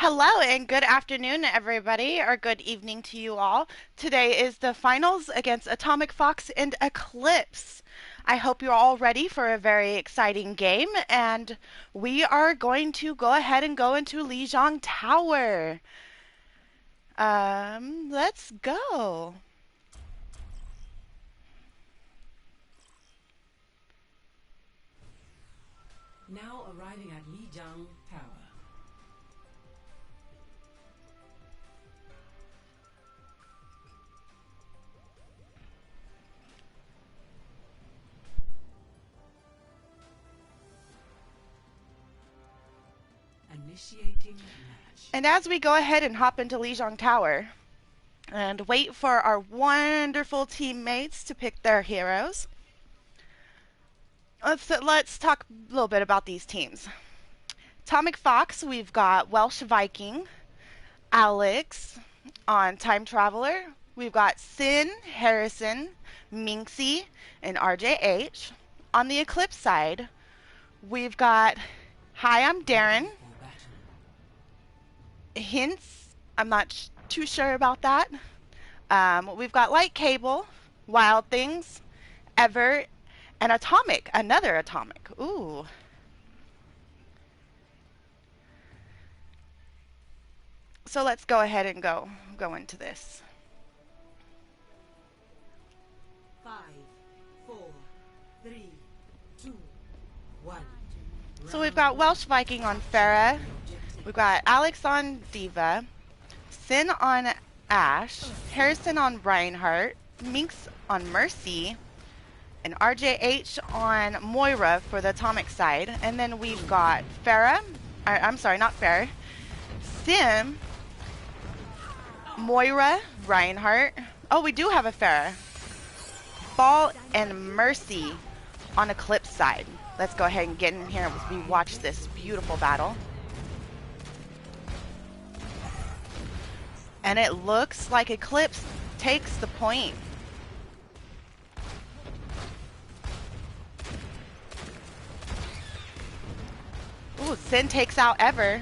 Hello and good afternoon, everybody, or good evening to you all. Today is the finals against Atomic Fox and Eclipse. I hope you're all ready for a very exciting game, and we are going to go ahead and go into Lijiang Tower. Let's go. Now arriving at Lijiang Tower. Initiating match. And as we go ahead and hop into Lijiang Tower and wait for our wonderful teammates to pick their heroes, let's talk a little bit about these teams. Atomic Fox, we've got Welsh Viking, Alex on Time Traveler. We've got Sin, Harrison, Minxie, and RJH. On the Eclipse side, we've got Hi, I'm Darren. Hints, I'm not too sure about that. We've got Light Cable, Wild Things, Ever, and Atomic, another Atomic. Ooh. So let's go ahead and go into this. 5, 4, 3, 2, 1. So we've got Welsh Viking on Pharah. We've got Alex on Diva, Sin on Ash, Harrison on Reinhardt, Minx on Mercy, and RJH on Moira for the Atomic side. And then we've got Pharah, I'm sorry, not Pharah, Sim, Moira, Reinhardt. Oh, we do have a Pharah. Ball and Mercy on Eclipse side. Let's go ahead and get in here as we watch this beautiful battle. And it looks like Eclipse takes the point. Ooh, Sin takes out Ever.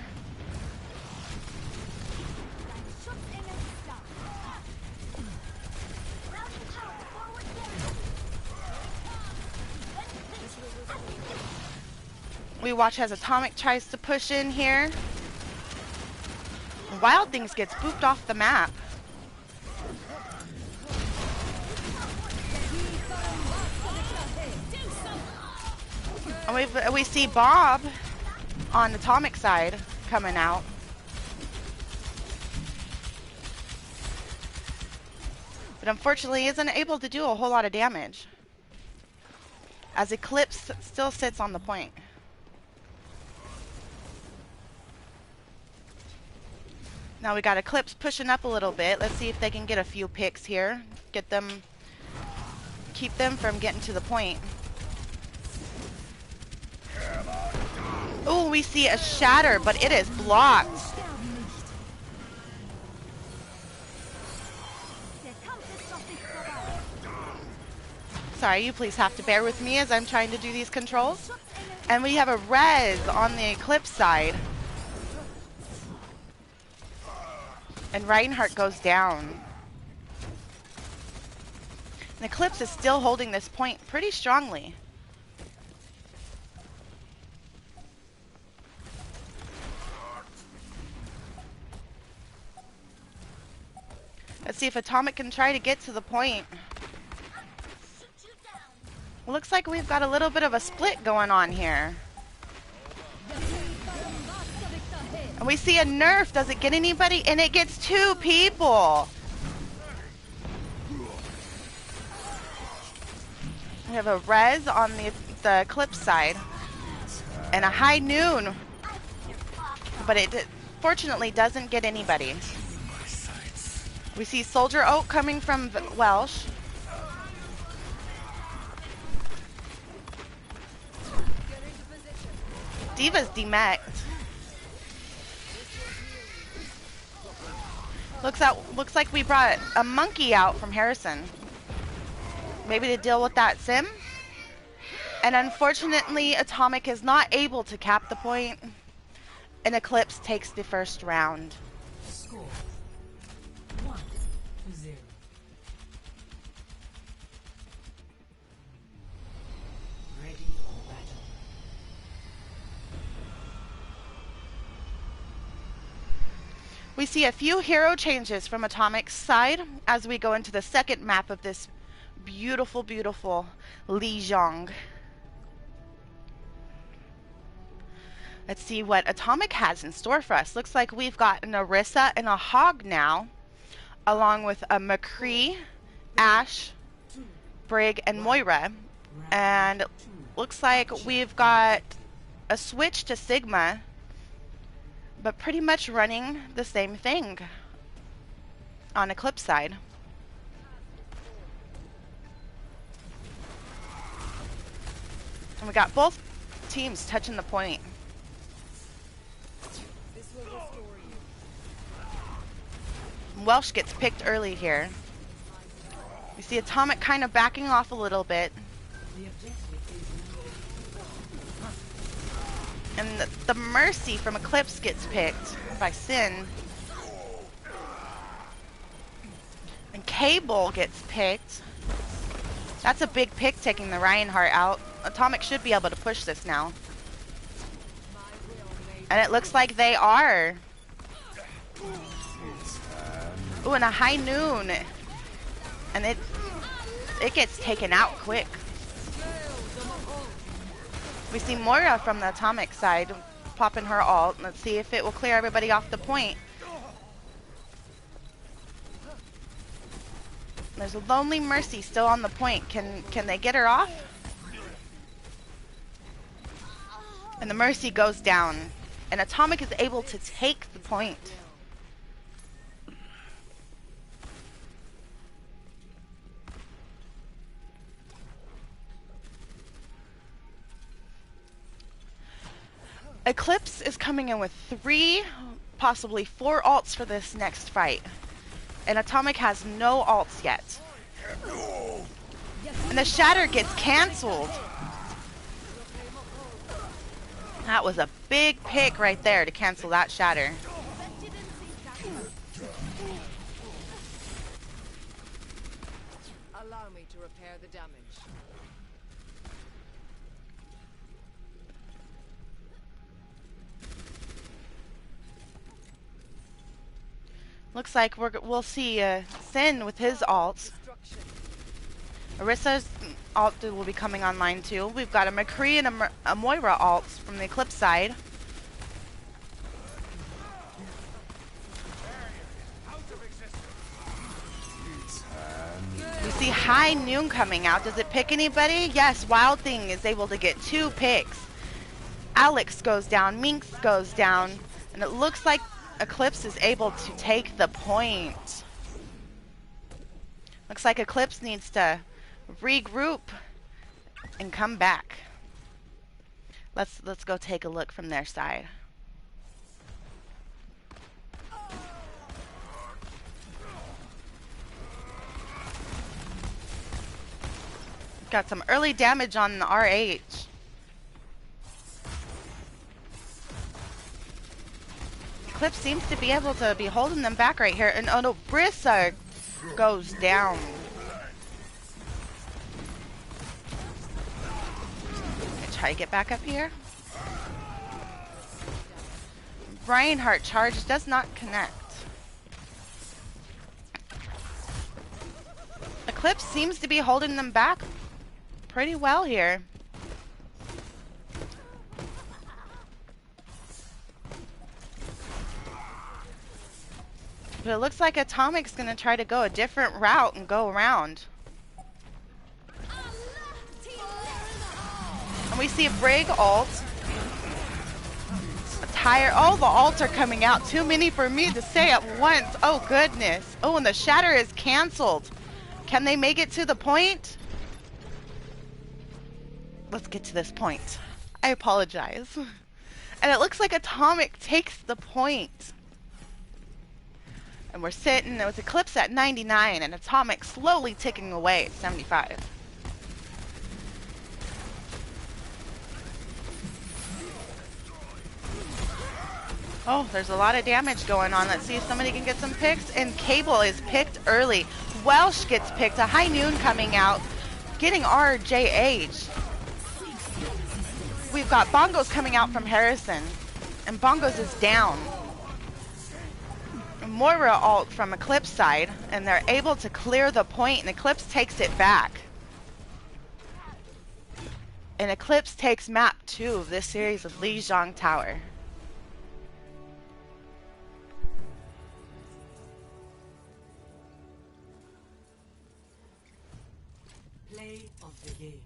We watch as Atomic tries to push in here. Wild Things gets booped off the map. And we see Bob on the Atomic side coming out. But unfortunately isn't able to do a whole lot of damage, as Eclipse still sits on the point. Now we got Eclipse pushing up a little bit. Let's see if they can get a few picks here. Get them, keep them from getting to the point. Oh, we see a shatter, but it is blocked. Sorry, you please have to bear with me as I'm trying to do these controls. And we have a res on the Eclipse side. And Reinhardt goes down. And Eclipse is still holding this point pretty strongly. Let's see if Atomic can try to get to the point. Looks like we've got a little bit of a split going on here. And we see a nerf. Does it get anybody? And it gets 2 people. We have a res on the Eclipse side. And a high noon. But it fortunately doesn't get anybody. We see Soldier Oak coming from Welsh. Diva's demeched. Looks like we brought a monkey out from Harrison. Maybe to deal with that Sim. And unfortunately, Atomic is not able to cap the point. and Eclipse takes the first round. Score 1-0. Ready for battle. We see a few hero changes from Atomic's side as we go into the second map of this beautiful, beautiful Lijiang. Let's see what Atomic has in store for us. Looks like we've got an Orisa and a Hog now, along with a McCree, Ashe, Brig, and Moira. And looks like we've got a switch to Sigma, but pretty much running the same thing on Eclipse side. And we got both teams touching the point. Welsh gets picked early here. We see Atomic kind of backing off a little bit. And the Mercy from Eclipse gets picked by Sin. And Cable gets picked. That's a big pick, taking the Reinhardt out. Atomic should be able to push this now. And it looks like they are. Ooh, and a High Noon. And it gets taken out quick. We see Moira from the Atomic side popping her ult. Let's see if it will clear everybody off the point. There's a Lonely Mercy still on the point. Can they get her off? And the Mercy goes down. And Atomic is able to take the point. Eclipse is coming in with 3, possibly 4 ults for this next fight. And Atomic has no ults yet. And the Shatter gets cancelled. That was a big pick right there to cancel that Shatter. Allow me to repair the damage. Looks like we'll see Sin with his ults. Orisa's ult will be coming online too. We've got a McCree and a Moira ults from the Eclipse side. We see High Noon coming out. Does it pick anybody? Yes, Wild Thing is able to get 2 picks. Alex goes down, Minx goes down, and it looks like Eclipse is able to take the point. Looks like Eclipse needs to regroup and come back. Let's go take a look from their side. Got some early damage on the RH. Eclipse seems to be able to be holding them back right here. And oh no, Brissa goes down. Try to get back up here. Reinhardt charge does not connect. Eclipse seems to be holding them back pretty well here. But it looks like Atomic's going to try to go a different route and go around. And we see a Brig ult. A Tire. Oh, the ults are coming out. Too many for me to say at once. Oh, goodness. Oh, and the Shatter is canceled. Can they make it to the point? Let's get to this point. I apologize. And it looks like Atomic takes the point. And we're sitting with Eclipse at 99 and Atomic slowly ticking away at 75. Oh, there's a lot of damage going on. Let's see if somebody can get some picks. And Cable is picked early. Welsh gets picked. A High Noon coming out, getting RJH. We've got Bongos coming out from Harrison. And Bongos is down. Moira ult from Eclipse side. And they're able to clear the point. And Eclipse takes it back. And Eclipse takes map 2 of this series of Lijiang Tower. Play of the game.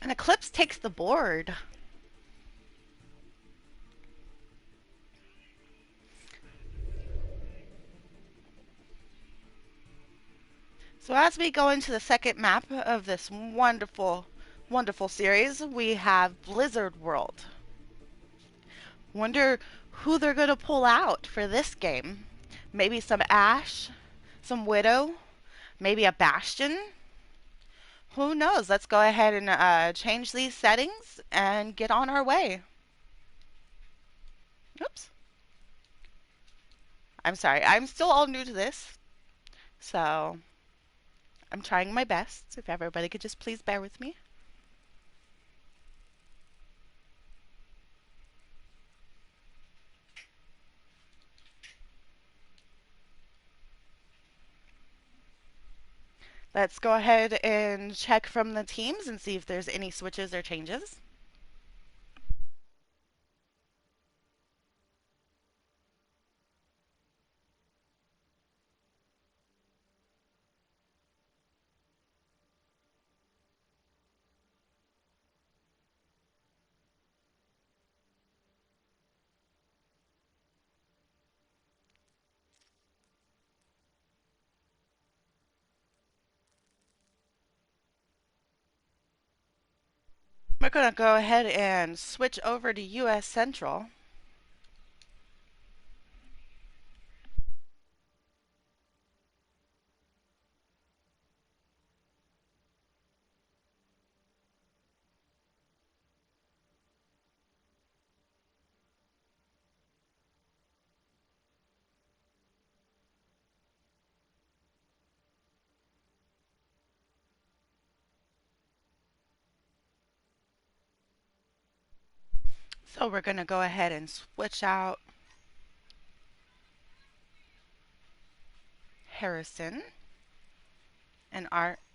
And Eclipse takes the board. So as we go into the second map of this wonderful, wonderful series, we have Blizzard World. Wonder who they're going to pull out for this game. Maybe some Ashe, some Widow, maybe a Bastion. Who knows? Let's go ahead and change these settings and get on our way. Oops. I'm sorry. I'm still all new to this. So I'm trying my best. If everybody could just please bear with me. Let's go ahead and check from the teams and see if there's any switches or changes. We're going to go ahead and switch over to US Central. So we're going to go ahead and switch out Harrison and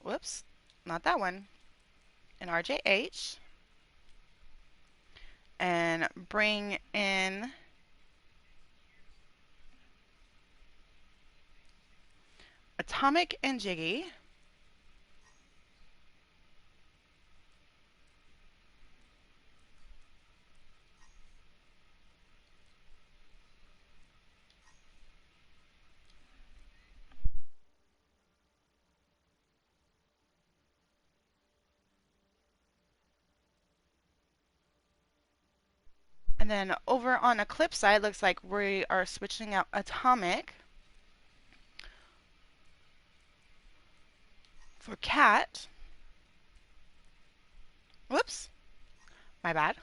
whoops, not that one, and RJH, and bring in Atomic and Jiggy. And then over on Eclipse side, looks like we are switching out Atomic for Cat. Whoops, my bad.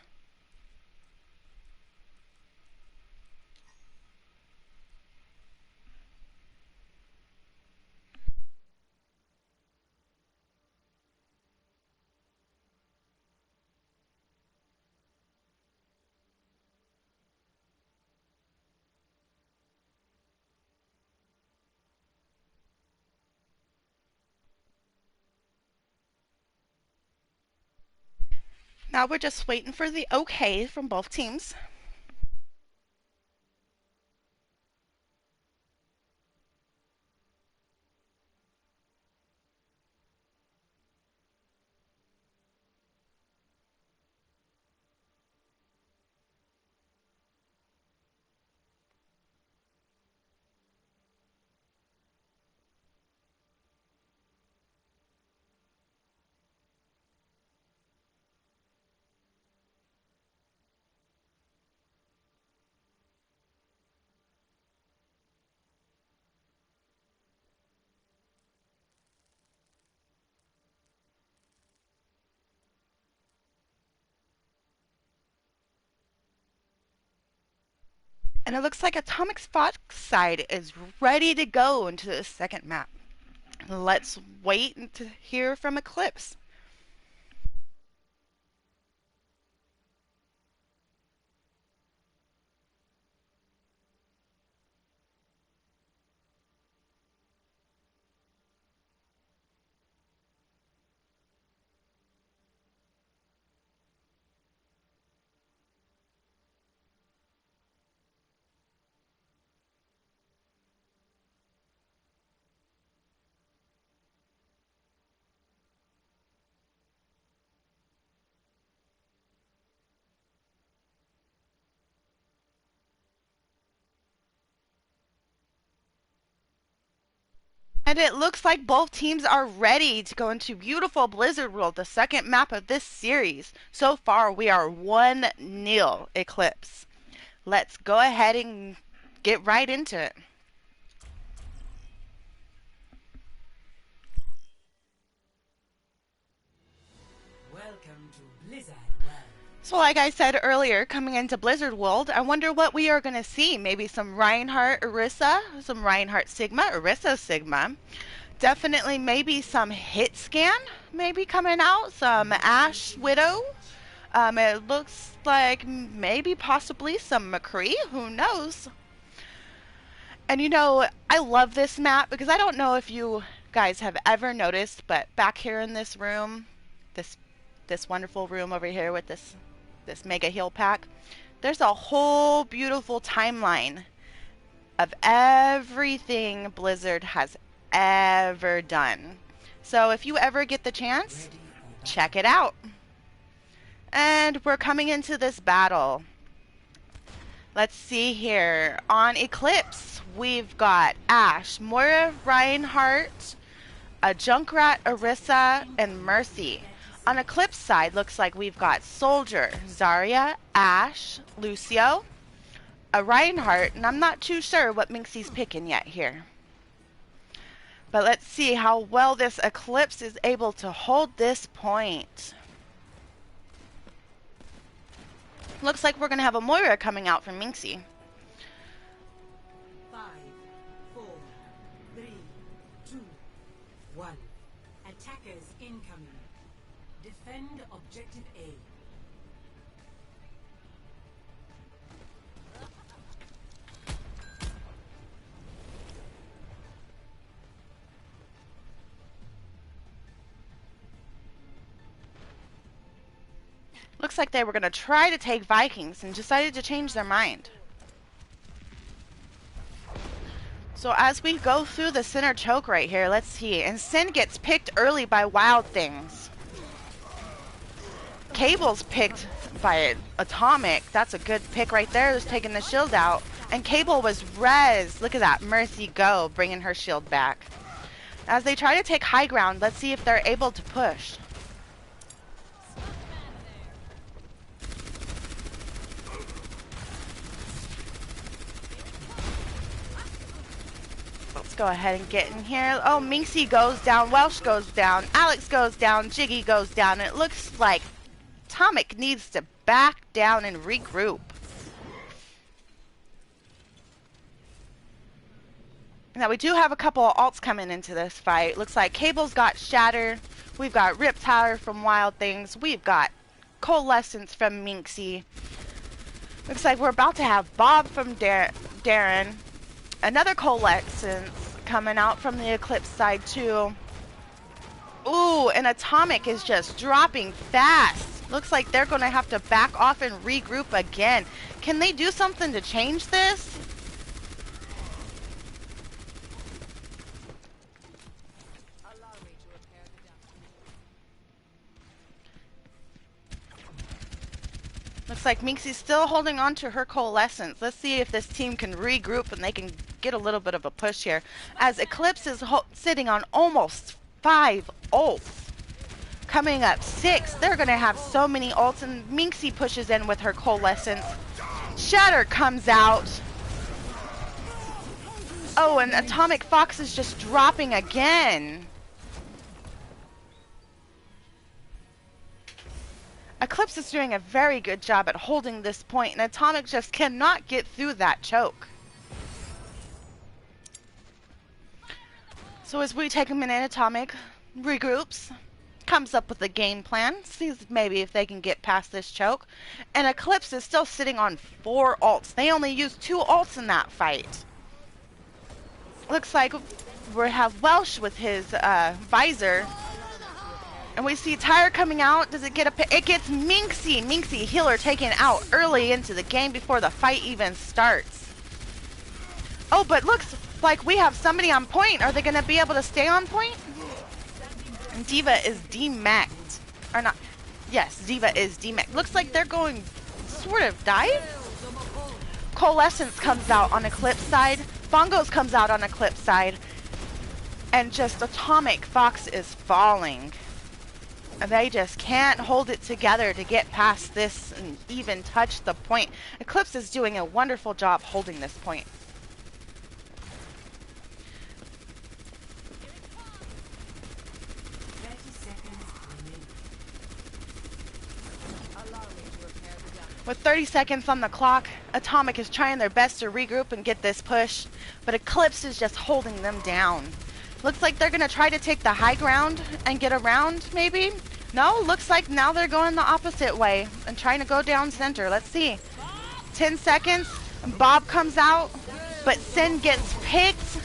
Now we're just waiting for the okay from both teams. And it looks like Atomic Fox side is ready to go into the second map. Let's wait to hear from Eclipse. And it looks like both teams are ready to go into beautiful Blizzard World, the second map of this series. So far, we are 1-0 Eclipse. Let's go ahead and get right into it. Welcome to Blizzard World. So like I said earlier, coming into Blizzard World, I wonder what we are going to see. Maybe some Reinhardt Orisa, some Reinhardt Sigma, Orisa Sigma. Definitely maybe some hit scan maybe coming out, some Ashe Widow. It looks like maybe possibly some McCree, who knows. And you know, I love this map because I don't know if you guys have ever noticed, but back here in this room, this wonderful room over here with this mega heal pack, there's a whole beautiful timeline of everything Blizzard has ever done. So if you ever get the chance, check it out. And we're coming into this battle. Let's see here. On Eclipse, we've got Ashe, Moira, Reinhardt, a Junkrat, Orisa, and Mercy. On Eclipse side, looks like we've got Soldier, Zarya, Ashe, Lucio, a Reinhardt, and I'm not too sure what Minxie's picking yet here. But let's see how well this Eclipse is able to hold this point. Looks like we're going to have a Moira coming out from Minxie. 5, 4, 3, 2, 1. Attackers incoming. Defend objective A. Looks like they were going to try to take Vikings and decided to change their mind. So as we go through the center choke right here, let's see. And Sin gets picked early by Wild Things. Cable's picked by Atomic. That's a good pick right there. Just taking the shield out. And Cable was res. Look at that. Mercy go, bringing her shield back. As they try to take high ground, let's see if they're able to push. Let's go ahead and get in here. Oh, Minxie goes down. Welsh goes down. Alex goes down. Jiggy goes down. It looks like Atomic needs to back down and regroup. Now we do have a couple of alts coming into this fight. Looks like Cable's got Shatter. We've got Riptire from Wild Things. We've got Coalescence from Minxie. Looks like we're about to have Bob from Darren. Another Coalescence coming out from the Eclipse side too. Ooh, and Atomic is just dropping fast. Looks like they're going to have to back off and regroup again. Can they do something to change this? Allow me to repair the damage. Looks like Minxie's still holding on to her Coalescence. Let's see if this team can regroup and they can get a little bit of a push here. As Eclipse is sitting on almost 5 ults. Coming up 6. They're going to have so many ults, and Minxie pushes in with her Coalescence. Shatter comes out. Oh, and Atomic Fox is just dropping again. Eclipse is doing a very good job at holding this point, and Atomic just cannot get through that choke. So as we take a minute, Atomic regroups, comes up with a game plan, sees maybe if they can get past this choke, and Eclipse is still sitting on 4 ults. They only used 2 ults in that fight. Looks like we have Welsh with his visor. And we see Tyre coming out. Does it get a... It gets Minxie. Minxie healer taken out early into the game before the fight even starts. Oh, but looks like we have somebody on point. Are they going to be able to stay on point? And D.Va is demacked. Or not. Yes, D.Va is demacked. Looks like they're going sort of dive. Coalescence comes out on Eclipse side. Bongos comes out on Eclipse side. And just Atomic Fox is falling. And they just can't hold it together to get past this and even touch the point. Eclipse is doing a wonderful job holding this point. With 30 seconds on the clock, Atomic is trying their best to regroup and get this push, but Eclipse is just holding them down. Looks like they're going to try to take the high ground and get around, maybe? No, looks like now they're going the opposite way and trying to go down center. Let's see. 10 seconds. Bob comes out, but Sin gets picked.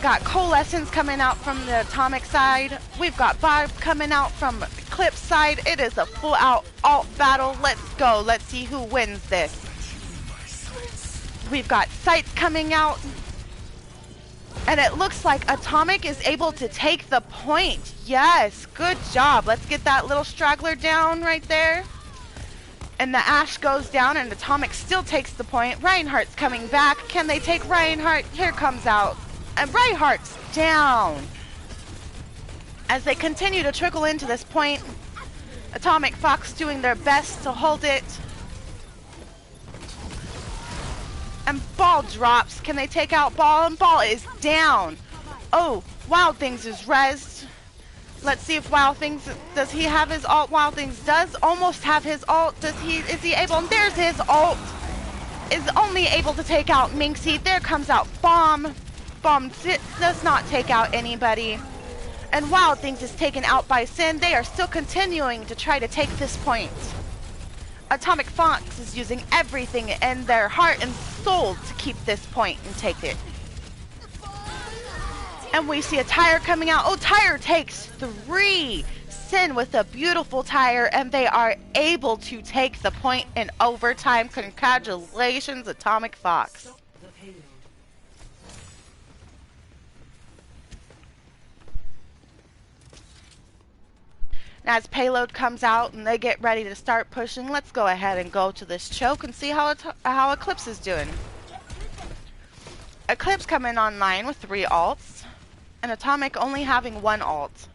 Got Coalescence coming out from the Atomic side. We've got Bob coming out from Eclipse side. It is a full-out alt battle. Let's go. Let's see who wins this. We've got Sights coming out. And it looks like Atomic is able to take the point. Yes, good job. Let's get that little straggler down right there. And the Ashe goes down and Atomic still takes the point. Reinhardt's coming back. Can they take Reinhardt? Here comes out. And Reinhardt's down. As they continue to trickle into this point, Atomic Fox doing their best to hold it. And Ball drops. Can they take out Ball? And Ball is down. Oh, Wild Things is rezzed. Let's see if Wild Things, does he have his ult? Wild Things does almost have his ult. Is he able? And there's his ult. Is only able to take out Minxie. There comes out Bomb. Bomb does not take out anybody. And Wild Things is taken out by Sin. They are still continuing to try to take this point. Atomic Fox is using everything in their heart and soul to keep this point and take it. And we see a Tyre coming out. Oh, Tyre takes 3. Sin with a beautiful Tyre, and they are able to take the point in overtime. Congratulations, Atomic Fox. As payload comes out and they get ready to start pushing, let's go ahead and go to this choke and see how Eclipse is doing. Eclipse coming online with 3 ults, and Atomic only having 1 ult.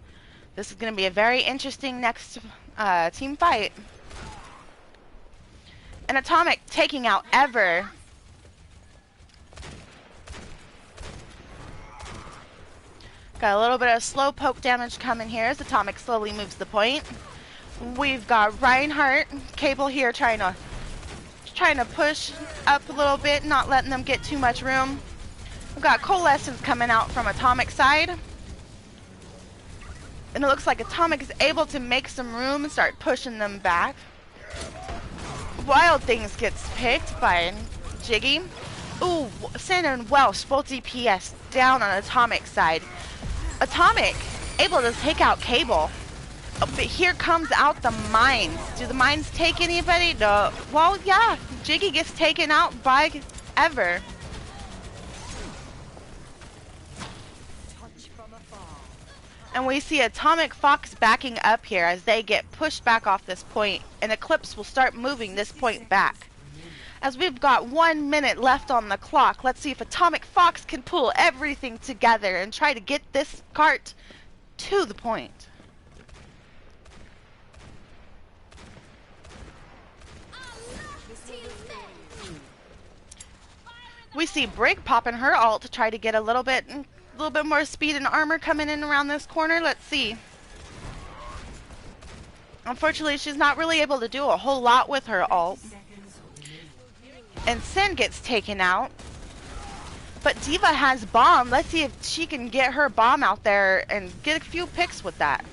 This is going to be a very interesting next team fight. And Atomic taking out Ever. Got a little bit of slow poke damage coming here as Atomic slowly moves the point. We've got Reinhardt, Cable here trying to push up a little bit, not letting them get too much room. We've got Coalescence coming out from Atomic side. And it looks like Atomic is able to make some room and start pushing them back. Wild Things gets picked by Jiggy. Ooh, Sin and Welsh, both DPS down on Atomic side. Atomic able to take out Cable. Oh, but here comes out the mines. Do the mines take anybody? No. Well, yeah. Jiggy gets taken out by Ever. And we see Atomic Fox backing up here as they get pushed back off this point. And Eclipse will start moving this point back. As we've got 1 minute left on the clock, let's see if Atomic Fox can pull everything together and try to get this cart to the point. We see Brig popping her ult to try to get a little bit more speed and armor coming in around this corner. Let's see. Unfortunately, she's not really able to do a whole lot with her ult. And Sin gets taken out. But Diva has bomb. Let's see if she can get her bomb out there and get a few picks with that.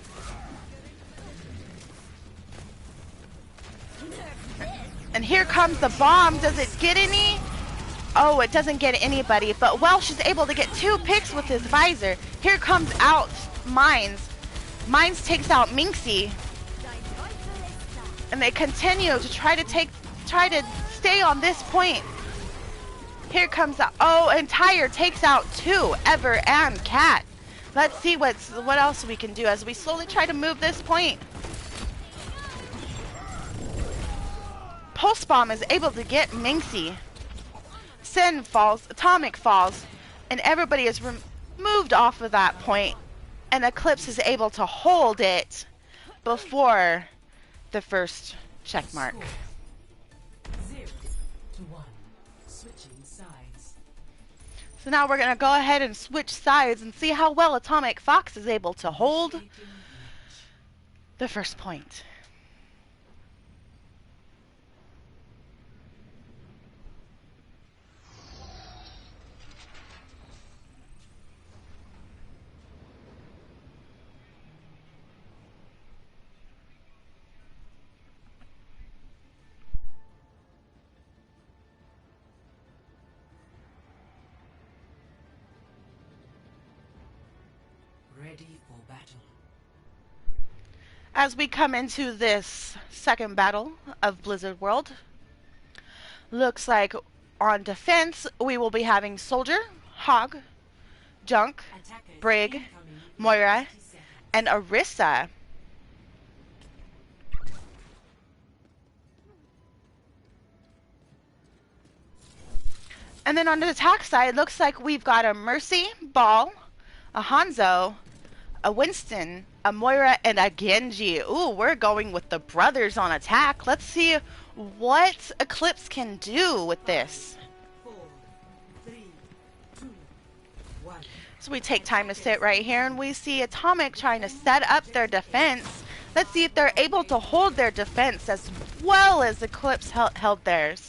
And here comes the bomb. Does it get any? Oh, it doesn't get anybody. But Welsh is able to get 2 picks with his visor. Here comes out Mines. Mines takes out Minxie. And they continue to try to stay on this point. Here comes out. Oh, and Tyre takes out 2, Ever and Cat. Let's see what else we can do as we slowly try to move this point. Pulse Bomb is able to get Minxie. Sin falls, Atomic falls, and everybody is removed off of that point. And Eclipse is able to hold it before the first check mark. 0-1. Switching sides. So now we're going to go ahead and switch sides and see how well Atomic Fox is able to hold the first point. Ready for battle. As we come into this second battle of Blizzard World, looks like on defense we will be having Soldier, Hog, Junk, Attackers Brig, incoming in Moira, 30 seconds. and Orisa. And then on the attack side, looks like we've got a Mercy, Ball, a Hanzo, a Winston, a Moira, and a Genji. Ooh, we're going with the brothers on attack. Let's see what Eclipse can do with this. 4, 3, 2, 1. So we take time to sit right here, and we see Atomic trying to set up their defense. Let's see if they're able to hold their defense as well as Eclipse held theirs.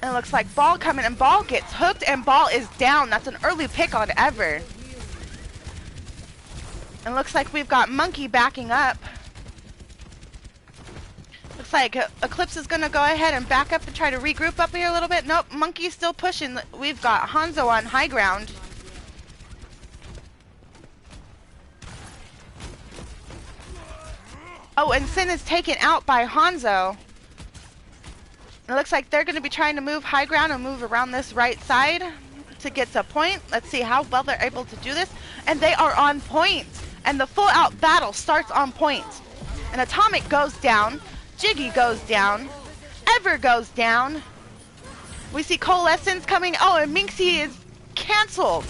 And it looks like Ball coming, and Ball gets hooked, and Ball is down. That's an early pick on Ever. And looks like we've got Monkey backing up. Looks like Eclipse is going to go ahead and back up and try to regroup up here a little bit. Nope, Monkey's still pushing. We've got Hanzo on high ground. Oh, and Sin is taken out by Hanzo. It looks like they're going to be trying to move high ground and move around this right side to get to point. Let's see how well they're able to do this. And they are on point. And the full out battle starts on point. And Atomic goes down. Jiggy goes down. Ever goes down. We see Coalescence coming. Oh, and Minxie is canceled.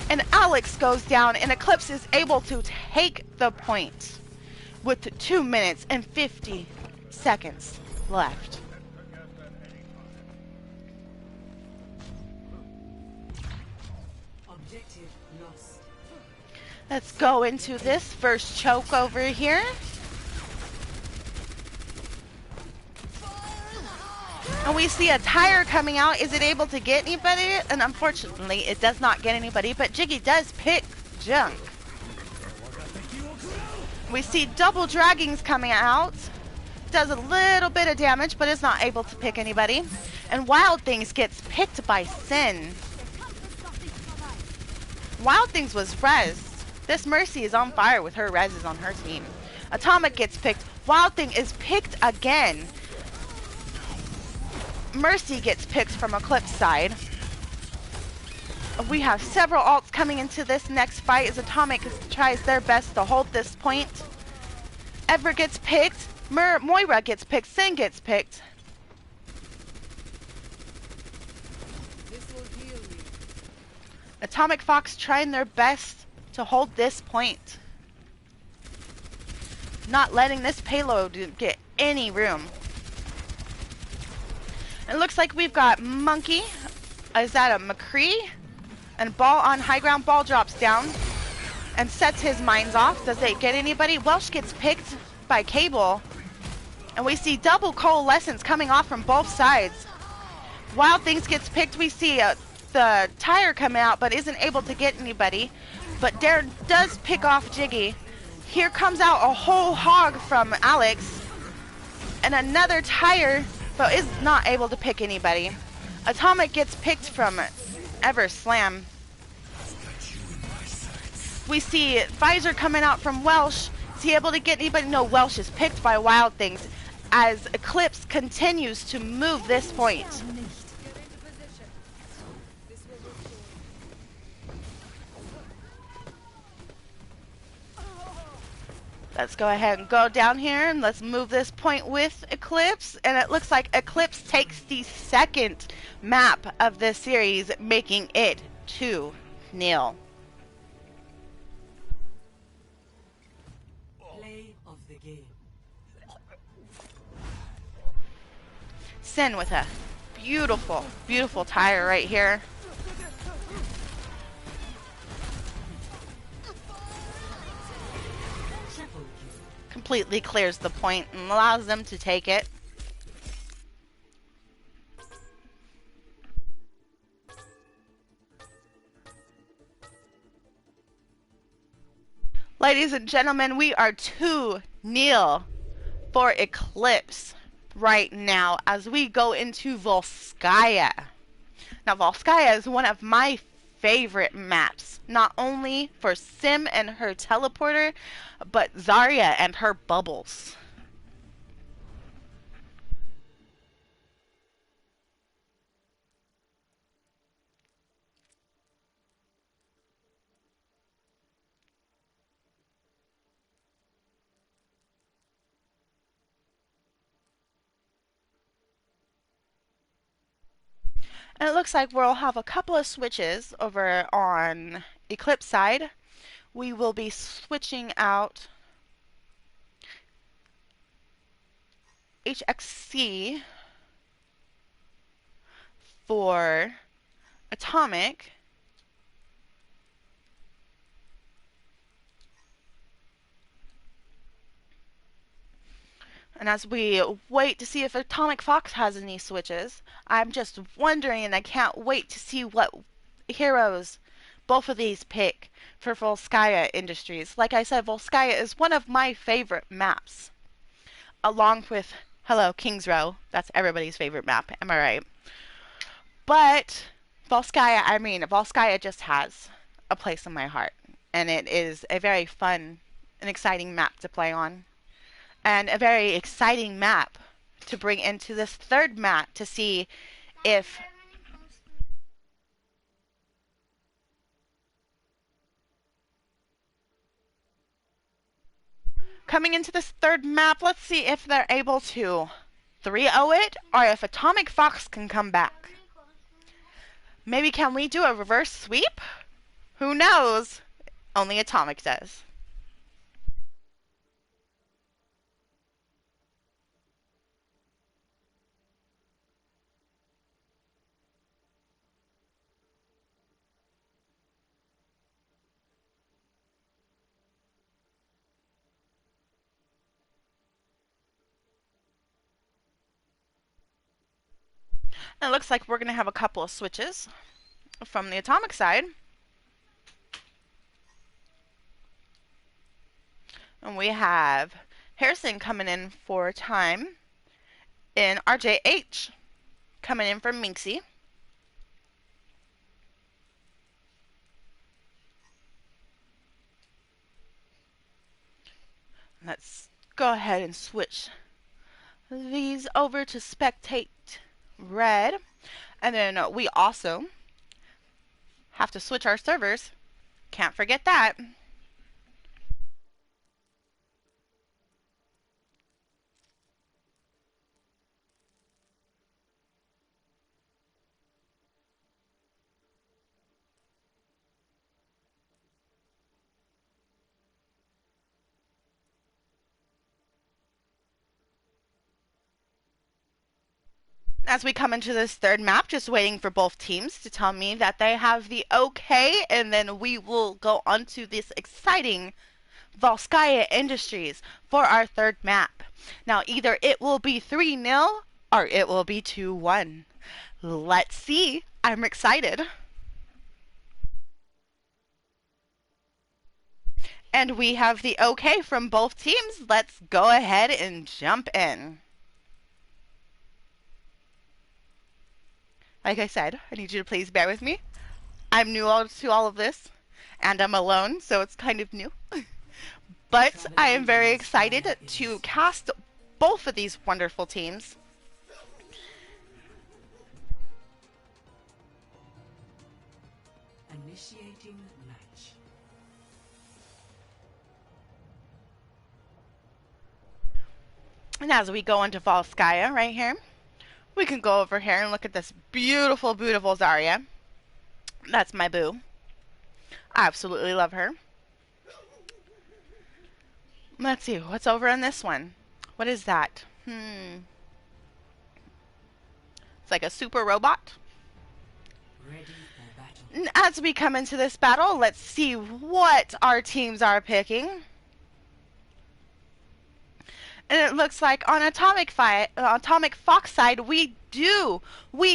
And Alex goes down. And Eclipse is able to take the point with 2 minutes and 50 seconds left. Objective lost. Let's go into this first choke over here. And we see a Tyre coming out. Is it able to get anybody? And unfortunately, it does not get anybody. But Jiggy does pick Junk. We see double draggings coming out. Does a little bit of damage, but is not able to pick anybody. And Wild Things gets picked by Sin. Wild Things was rezzed. This Mercy is on fire with her rezzes on her team. Atomic gets picked. Wild Thing is picked again. Mercy gets picked from Eclipse side. We have several alts coming into this next fight as Atomic tries their best to hold this point. Ever gets picked. Moira gets picked. Sin gets picked. This will heal me. Atomic Fox trying their best to hold this point. Not letting this payload get any room. It looks like we've got Monkey. Is that a McCree? And Ball on high ground. Ball drops down. and sets his mines off. Does it get anybody? Welsh gets picked by Cable. And we see double coalescence coming off from both sides. Wild Things gets picked. We see the tire come out, but isn't able to get anybody. But Dare does pick off Jiggy. Here comes out a whole hog from Alex. And another tire, but is not able to pick anybody. Atomic gets picked from Ever Slam. We see Visor coming out from Welsh. Is he able to get anybody? No, Welsh is picked by Wild Things as Eclipse continues to move this point. Get into position. This will restore. Let's go ahead and go down here and let's move this point with Eclipse. And it looks like Eclipse takes the second map of this series, making it 2-0. Play of the game. Sin with a beautiful, beautiful tire right here. Triple kill. Completely clears the point and allows them to take it. Ladies and gentlemen, we are 2-0 for Eclipse right now as we go into Volskaya. Now, Volskaya is one of my favorite maps, not only for Sim and her teleporter, but Zarya and her bubbles. And it looks like we'll have a couple of switches over on Eclipse side. We will be switching out HXC for Atomic. And as we wait to see if Atomic Fox has any switches, I'm just wondering, and I can't wait to see what heroes both of these pick for Volskaya Industries. Like I said, Volskaya is one of my favorite maps, along with, hello, King's Row. That's everybody's favorite map, am I right? But Volskaya just has a place in my heart, and it is a very fun and exciting map to play on. And a very exciting map to bring into this third map to see if coming into this third map, let's see if they're able to 3-0 it or if Atomic Fox can come back. Maybe can we do a reverse sweep? Who knows? Only Atomic does. And it looks like we're going to have a couple of switches from the Atomic side. And we have Harrison coming in for time, and RJH coming in for Minxie. Let's go ahead and switch these over to Spectate Red. And then we also have to switch our servers. Can't forget that. As we come into this third map, just waiting for both teams to tell me that they have the okay, and then we will go on to this exciting Volskaya Industries for our third map. Now, either it will be 3-0 or it will be 2-1. Let's see. I'm excited. And we have the okay from both teams. Let's go ahead and jump in. Like I said, I need you to please bear with me. I'm new to all of this, and I'm alone, so it's kind of new. But I am very excited to cast both of these wonderful teams. Initiating match. And as we go into Volskaya right here, we can go over here and look at this beautiful, beautiful Zarya. That's my boo. I absolutely love her. Let's see, what's over on this one? What is that? It's like a super robot. Ready for battle. As we come into this battle, let's see what our teams are picking. And it looks like on Atomic Fox side, we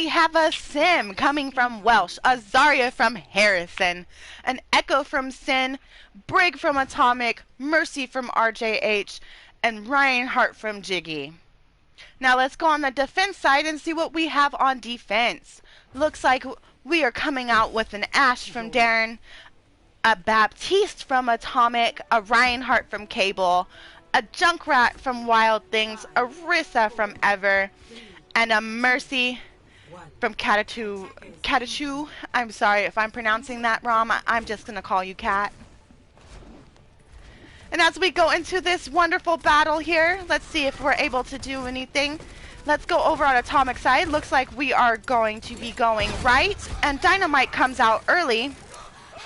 have a Sim coming from Welsh, a Zarya from Harrison, an Echo from Sin, Brig from Atomic, Mercy from RJH, and Reinhardt from Jiggy. Now let's go on the defense side and see what we have on defense. Looks like we are coming out with an Ashe from Darren, a Baptiste from Atomic, a Reinhardt from Cable, a Junkrat from Wild Things, a Rissa from Ever, and a Mercy from Katachu. I'm sorry if I'm pronouncing that wrong. I'm just going to call you Cat. And as we go into this wonderful battle here, let's see if we're able to do anything. Let's go over on Atomic side. Looks like we are going to be going right. And Dynamite comes out early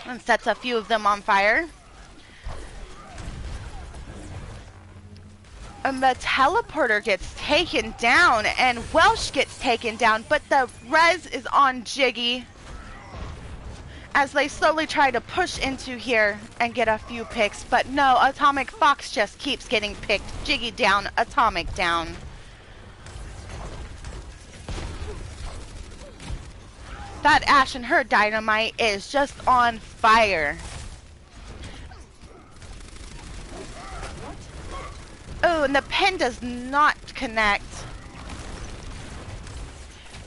and sets a few of them on fire. And the teleporter gets taken down, and Welsh gets taken down, but the res is on Jiggy as they slowly try to push into here and get a few picks. But no, Atomic Fox just keeps getting picked. Jiggy down, Atomic down. That Ashe and her Dynamite is just on fire. Oh, and the pin does not connect.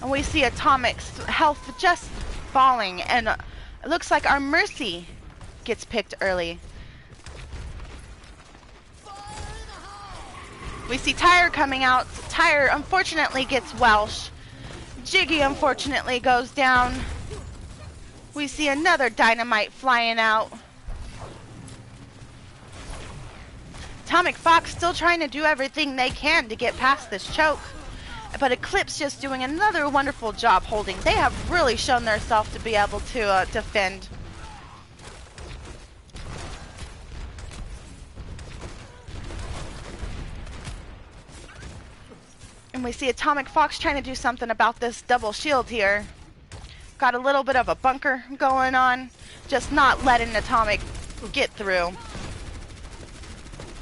And we see Atomic's health just falling. And it looks like our Mercy gets picked early. We see Tyre coming out. Tyre unfortunately gets Welsh. Jiggy unfortunately goes down. We see another Dynamite flying out. Atomic Fox still trying to do everything they can to get past this choke. But Eclipse just doing another wonderful job holding. They have really shown themselves to be able to defend. And we see Atomic Fox trying to do something about this double shield here. Got a little bit of a bunker going on. Just not letting Atomic get through.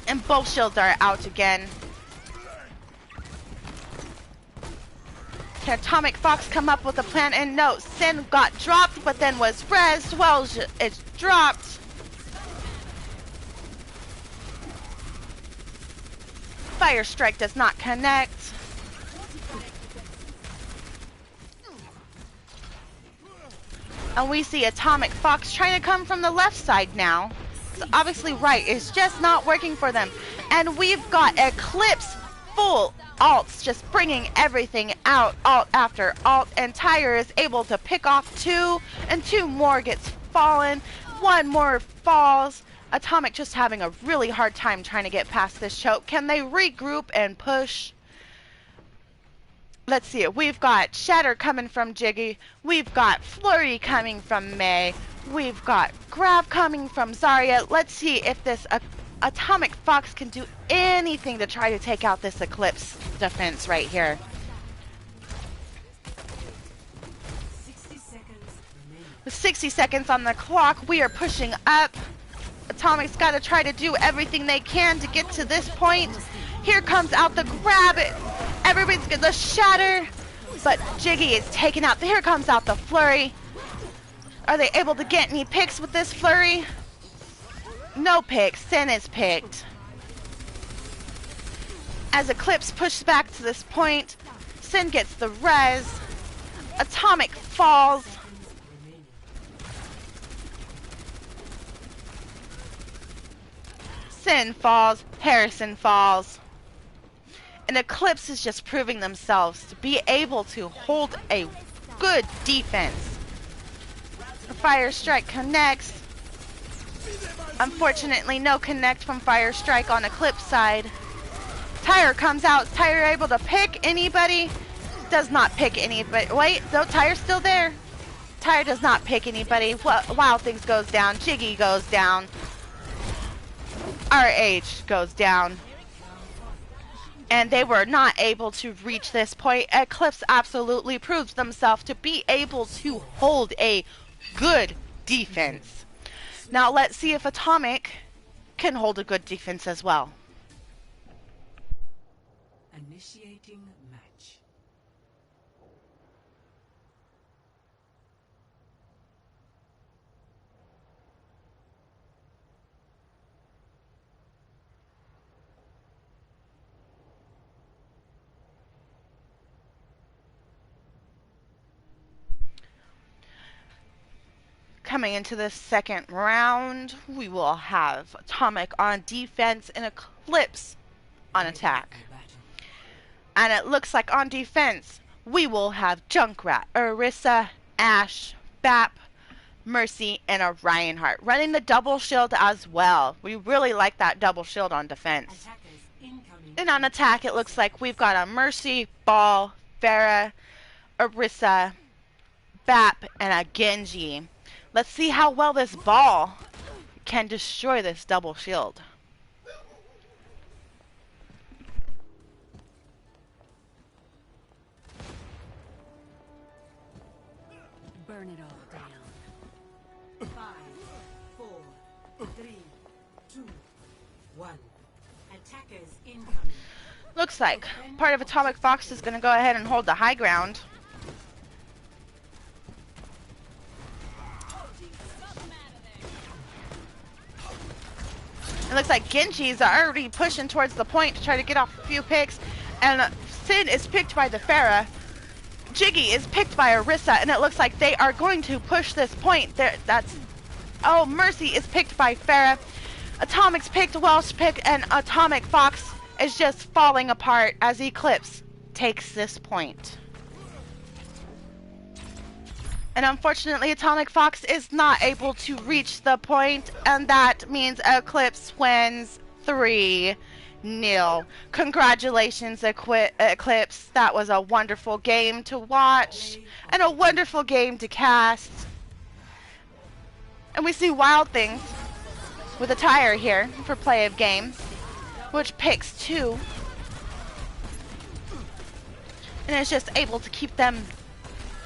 And both shields are out again. Can Atomic Fox come up with a plan? And no, Sin got dropped, but then was rezzed. Welsh is dropped. Fire Strike does not connect. And we see Atomic Fox trying to come from the left side now. So obviously right is just not working for them. And we've got Eclipse full alts just bringing everything out, alt after alt. And Tyre is able to pick off two, and two more gets fallen. One more falls. Atomic just having a really hard time trying to get past this choke. Can they regroup and push? Let's see. We've got Shatter coming from Jiggy. We've got Flurry coming from May. We've got Grab coming from Zarya. Let's see if this Atomic Fox can do anything to try to take out this Eclipse defense right here. With 60 seconds on the clock, we are pushing up. Atomic's got to try to do everything they can to get to this point. Here comes out the grab. Everybody's going to shatter. But Jiggy is taken out. Here comes out the flurry. Are they able to get any picks with this flurry? No picks. Sin is picked. As Eclipse pushes back to this point, Sin gets the res. Atomic falls. Sin falls. Harrison falls. And Eclipse is just proving themselves to be able to hold a good defense. Fire Strike connects. Unfortunately, no connect from Fire Strike on Eclipse side. Tyre comes out. Is Tyre able to pick anybody? Does not pick anybody. Wait, no, Tyre's still there. Tyre does not pick anybody. Wild Things goes down. Jiggy goes down. RH goes down. And they were not able to reach this point. Eclipse absolutely proves themselves to be able to hold a good defense. Now let's see if Atomic can hold a good defense as well. Initiating match. Coming into the second round, we will have Atomic on defense and Eclipse on attack. And it looks like on defense, we will have Junkrat, Orisa, Ashe, Bap, Mercy, and a Reinhardt running the double shield as well. We really like that double shield on defense. And on attack, it looks like we've got a Mercy, Ball, Pharah, Orisa, Bap, and a Genji. Let's see how well this Ball can destroy this double shield. Burn it all down. 5, 4, 3, 2, 1. Attackers incoming. Looks like part of Atomic Fox is going to go ahead and hold the high ground. It looks like Genji's already pushing towards the point to try to get off a few picks. And Sid is picked by the Pharah. Jiggy is picked by Orisa. And it looks like they are going to push this point. Oh, Mercy is picked by Pharah. Atomic's picked, Welsh picked, and Atomic Fox is just falling apart as Eclipse takes this point. And unfortunately, Atomic Fox is not able to reach the point, and that means Eclipse wins 3-0. Congratulations, Eclipse. That was a wonderful game to watch, and a wonderful game to cast. And we see Wild Things with a Tyre here for play of game, which picks 2. And is just able to keep them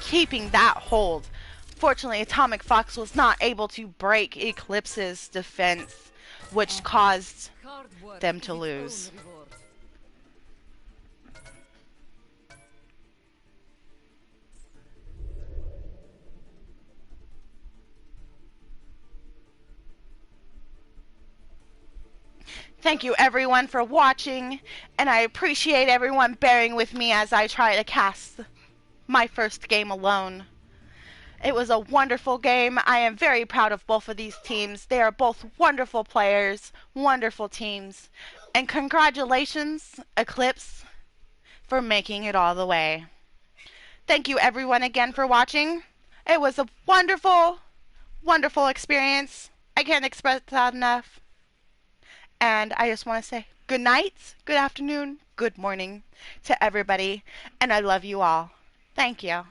keeping that hold. Fortunately, Atomic Fox was not able to break Eclipse's defense, which caused them to lose. Thank you everyone for watching, and I appreciate everyone bearing with me as I try to cast my first game alone. It was a wonderful game. I am very proud of both of these teams. They are both wonderful players, wonderful teams. And congratulations, Eclipse, for making it all the way. Thank you everyone again for watching. It was a wonderful, wonderful experience. I can't express that enough. And I just want to say good night, good afternoon, good morning to everybody. And I love you all. Thank you.